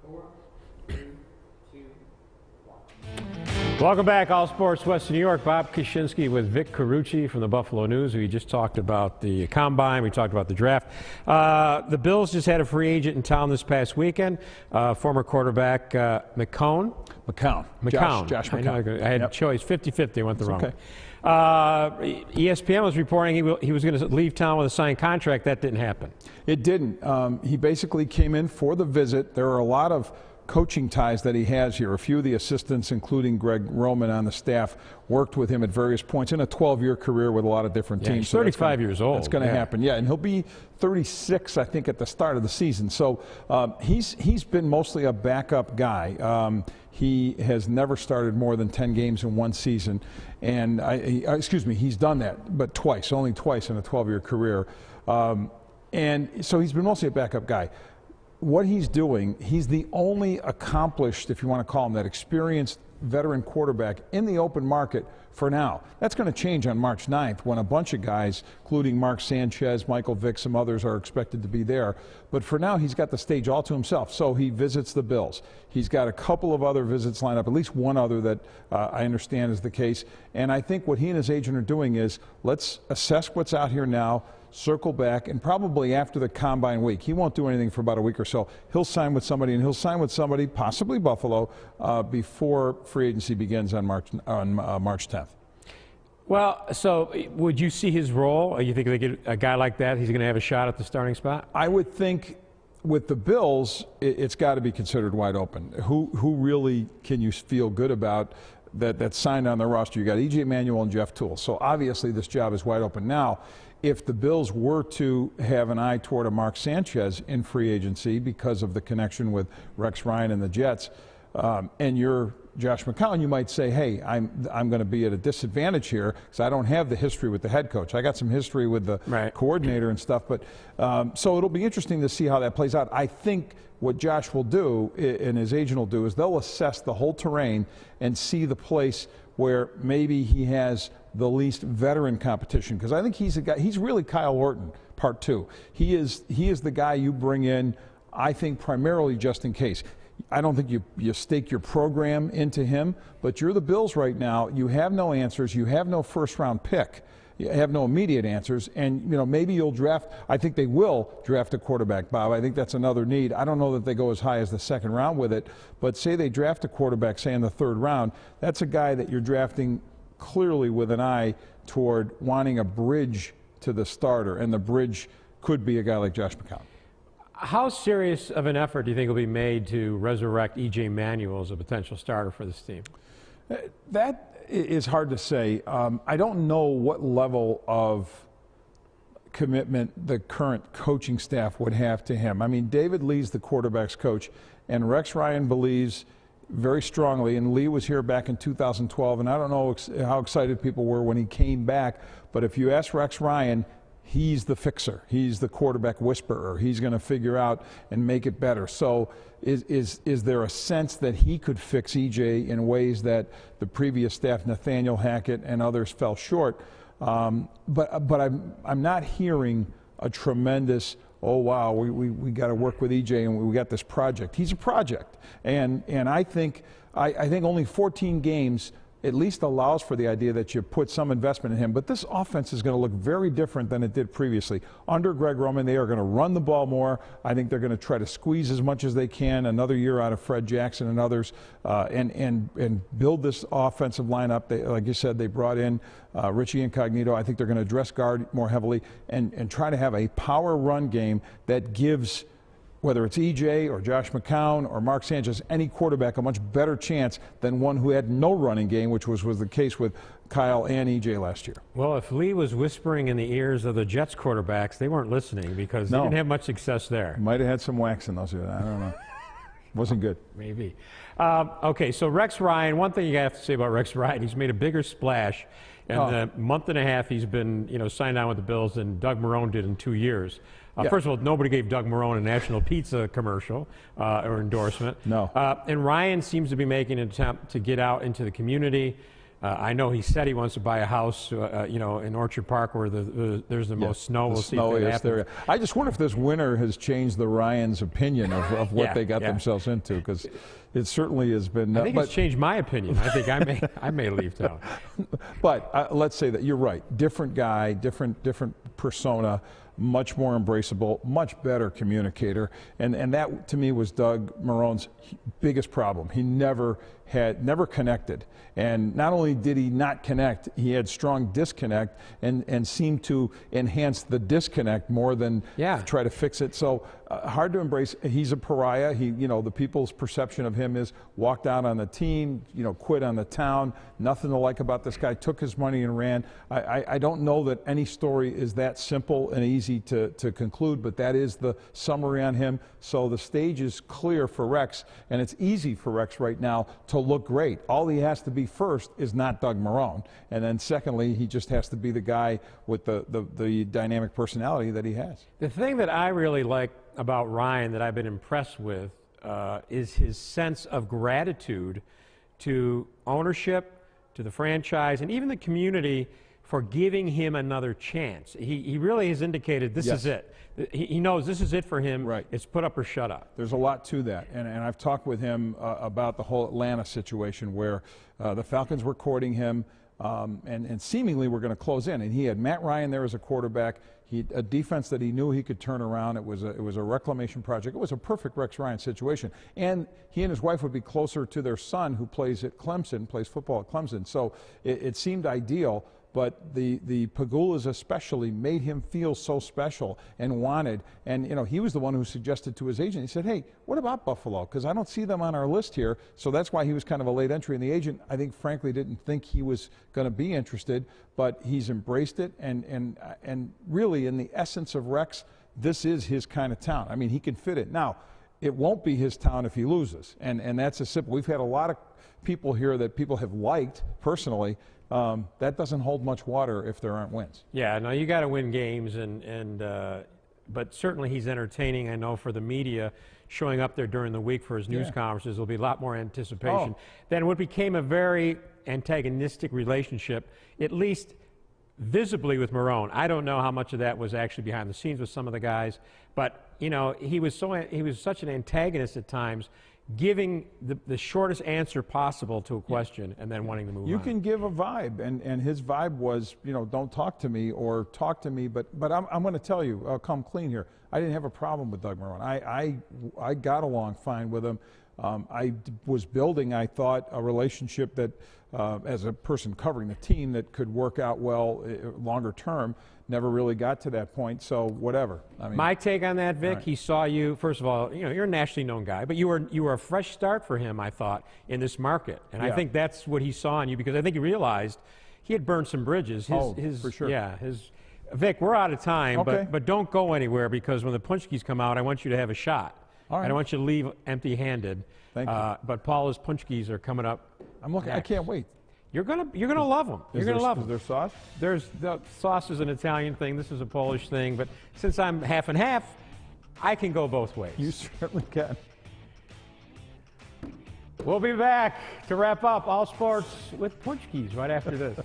4, 3, 2, 1. Welcome back, All Sports Western New York. Bob Kaczynski with Vic Carucci from the Buffalo News. We just talked about the Combine. We talked about the draft. The Bills just had a free agent in town this past weekend. Former quarterback McCown. Josh McCown. I had a choice, 50-50. I went the wrong way. ESPN was reporting he was going to leave town with a signed contract. That didn't happen. It didn't. He basically came in for the visit. There are a lot of coaching ties that he has here. A few of the assistants, including Greg Roman on the staff, worked with him at various points in a 12-year career with a lot of different teams. He's 35 years old. That's going to happen, and he'll be 36, I think, at the start of the season. So he's been mostly a backup guy. He has never started more than 10 games in one season, and he's done that, but only twice in a 12-year career. And so he's been mostly a backup guy. What he's doing, he's the only accomplished, if you want to call him that, experienced veteran quarterback in the open market for now. That's going to change on March 9th when a bunch of guys, including Mark Sanchez, Michael Vick, some others are expected to be there. But for now, he's got the stage all to himself. So he visits the Bills. He's got a couple of other visits lined up, at least one other that I understand is the case. And I think what he and his agent are doing is, let's assess what's out here now, circle back, and probably after the Combine week. He won't do anything for about a week or so. He'll sign with somebody, and he'll sign with somebody, possibly Buffalo, before free agency begins on March 10th. Well, so would you see his role? You think they get a guy like that, he's going to have a shot at the starting spot? I would think with the Bills, it's got to be considered wide open. Who really can you feel good about that's signed on the roster? You got E.J. Manuel and Jeff Toole. So obviously this job is wide open now. If the Bills were to have an eye toward a Mark Sanchez in free agency because of the connection with Rex Ryan and the Jets, and you're Josh McCown, you might say, hey, I'm going to be at a disadvantage here because I don't have the history with the head coach. I got some history with the coordinator and stuff. But so it'll be interesting to see how that plays out. I think what Josh will do and his agent will do is they'll assess the whole terrain and see the place where maybe he has the least veteran competition, because I think he's a guy. He's really Kyle Orton, part two. He is the guy you bring in, I think, primarily just in case. I don't think you stake your program into him, but you're the Bills right now. You have no answers. You have no first-round pick. You have no immediate answers, and maybe you'll draft. I think they will draft a quarterback, Bob. I think that's another need. I don't know that they go as high as the second round with it, but say they draft a quarterback, say in the third round. That's a guy that you're drafting clearly with an eye toward wanting a bridge to the starter, and the bridge could be a guy like Josh McCown. How serious of an effort do you think will be made to resurrect E.J. Manuel as a potential starter for this team? That is hard to say. I don't know what level of commitment the current coaching staff would have to him. I mean, David Lee's the quarterback's coach, and Rex Ryan believes very strongly, and Lee was here back in 2012, and I don't know how excited people were when he came back, but if you ask Rex Ryan, he's the fixer. He's the quarterback whisperer. He's going to figure out and make it better. So is there a sense that he could fix EJ in ways that the previous staff, Nathaniel Hackett and others, fell short? But I'm not hearing a tremendous, oh wow, we got to work with EJ and we got this project. He's a project, and I think only 14 games at least allows for the idea that you put some investment in him. But this offense is going to look very different than it did previously. Under Greg Roman, they are going to run the ball more. I think they're going to try to squeeze as much as they can, another year out of Fred Jackson and others, and build this offensive lineup. Like you said, they brought in Richie Incognito. I think they're going to address guard more heavily and try to have a power run game that gives, whether it's EJ or Josh McCown or Mark Sanchez, any quarterback a much better chance than one who had no running game, which was the case with Kyle and EJ last year. Well, if Lee was whispering in the ears of the Jets quarterbacks, they weren't listening because they didn't have much success there. Might have had some wax in those. I don't know. Wasn't good. Maybe. Okay, so Rex Ryan, one thing you have to say about Rex Ryan, he's made a bigger splash in the month and a half he's been signed on with the Bills than Doug Marrone did in 2 years. First of all, nobody gave Doug Marrone a National Pizza commercial or endorsement. No. And Ryan seems to be making an attempt to get out into the community. I know he said he wants to buy a house, you know, in Orchard Park where there's the most snow. We'll see if that happens. There. I just wonder if this winter has changed the Ryans' opinion of what they got themselves into, because it certainly has been. I think it's changed my opinion. I think I may leave town. But let's say that you're right. Different guy, different persona. Much more embraceable, much better communicator, and that to me was Doug Marrone's biggest problem. He never connected, and not only did he not connect, he had strong disconnect, and seemed to enhance the disconnect more than try to fix it. So hard to embrace. He's a pariah. The people's perception of him is walked out on the team, quit on the town. Nothing to like about this guy. Took his money and ran. I don't know that any story is that simple and easy to conclude, but that is the summary on him. So the stage is clear for Rex, and it's easy for Rex right now to look great. All he has to be first is not Doug Marrone, and then secondly, he just has to be the guy with the dynamic personality that he has. The thing that I really like about Ryan, that I've been impressed with, is his sense of gratitude to ownership, to the franchise, and even the community for giving him another chance. He really has indicated this is it. He knows this is it for him. Right. It's put up or shut up. There's a lot to that, and I've talked with him about the whole Atlanta situation where the Falcons were courting him, and seemingly were going to close in. And he had Matt Ryan there as a quarterback. A defense that he knew he could turn around. It was a reclamation project. It was a perfect Rex Ryan situation. And he and his wife would be closer to their son, who plays football at Clemson. So it seemed ideal. But the Pagulas especially made him feel so special and wanted. And, he was the one who suggested to his agent, he said, hey, what about Buffalo? Because I don't see them on our list here. So that's why he was kind of a late entry. And the agent, I think, frankly, didn't think he was going to be interested. But he's embraced it. And really, in the essence of Rex, this is his kind of town. I mean, he can fit it. Now, it won't be his town if he loses. And that's a simple. We've had a lot of people here that people have liked personally. That doesn't hold much water if there aren't wins. Yeah, no, you got to win games, but certainly he's entertaining. I know for the media, showing up there during the week for his news conferences, there'll be a lot more anticipation than what became a very antagonistic relationship, at least visibly, with Marrone. I don't know how much of that was actually behind the scenes with some of the guys, but he was such an antagonist at times, giving the shortest answer possible to a question and then wanting to move on. You can give a vibe, and his vibe was, don't talk to me or talk to me, but I'm going to tell you, I'll come clean here. I didn't have a problem with Doug Marrone. I got along fine with him. I was building, I thought, a relationship that, as a person covering the team, that could work out well longer term. Never really got to that point, so whatever. I mean, my take on that, Vic, he saw you, first of all, you're a nationally known guy, but you were a fresh start for him, I thought, in this market. And I think that's what he saw in you, because I think he realized he had burned some bridges. For sure. Yeah, Vic, we're out of time, okay. but don't go anywhere, because when the Punchkis come out, I want you to have a shot. All right. I don't want you to leave empty-handed. Thank you. But Paula's Punchkis are coming up. I'm looking. I can't wait. You're gonna love them. You're gonna love them. Is there sauce? The sauce is an Italian thing. This is a Polish thing. But since I'm half and half, I can go both ways. You certainly can. We'll be back to wrap up All Sports with Punchkis right after this.